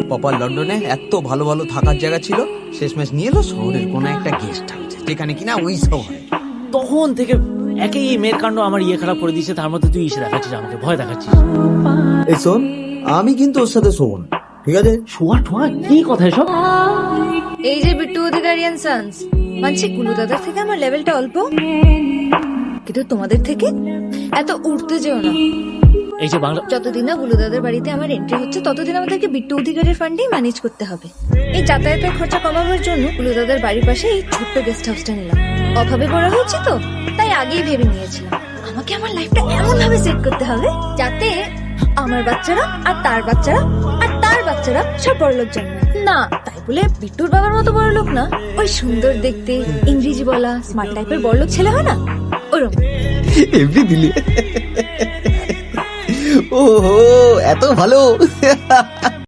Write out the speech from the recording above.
Popper লন্ডনে এত ভালো ভালো থাকার জায়গা ছিল, শেষমেশ নিয়ে এলো শহরের কোনো একটা গেস্ট হাউসে, যেখানে কিনা ওই সব হয়। তখন থেকে একেই এই মেয়ের কাণ্ড আমার খারাপ করে দিয়েছে, তার মধ্যে তুই এসে দেখাচ্ছিস আমাকে, ভয় দেখাচ্ছিস। এই শোন, আমি কিন্তু ওর সাথে শোন, ঠিক আছে? শোয়া ঠোয়া কি কথা এসব? এই যে বিট্টু অধিকারী এন্ড সন্স, মানছি কুলু দাদার থেকে আমার লেভেলটা অল্প, কিন্তু তোমাদের থেকে এত উঠতে যেও না। এই যে বাংলা, যতদিন না গুলু দাদার বাড়িতে আমার এন্ট্রি হচ্ছে ততদিন আমাদেরকে বিট্টু অধিকারীর ফান্ডেই ম্যানেজ করতে হবে। এই যাতায়াতের খরচা কমাবার জন্য গুলু দাদার বাড়ির পাশে এই ছোট্ট গেস্ট হাউসটা নিলাম। অভাবে বড় হচ্ছে তো, তাই আগেই ভেবে নিয়েছিলাম আমাকে আমার লাইফটা এমন ভাবে সেট করতে হবে যাতে আমার বাচ্চারা আর তার বাচ্চারা আর তার বাচ্চারা সব বড়লোক জন্মায় না। তাই বলে বিট্টুর বাবার মতো বড়লোক না, ওই সুন্দর দেখতে, ইংরেজি বলা, স্মার্ট টাইপের বড়লোক ছেলে হয় না, ওরকম। এমনি দিলি? ওহো, এত ভালো।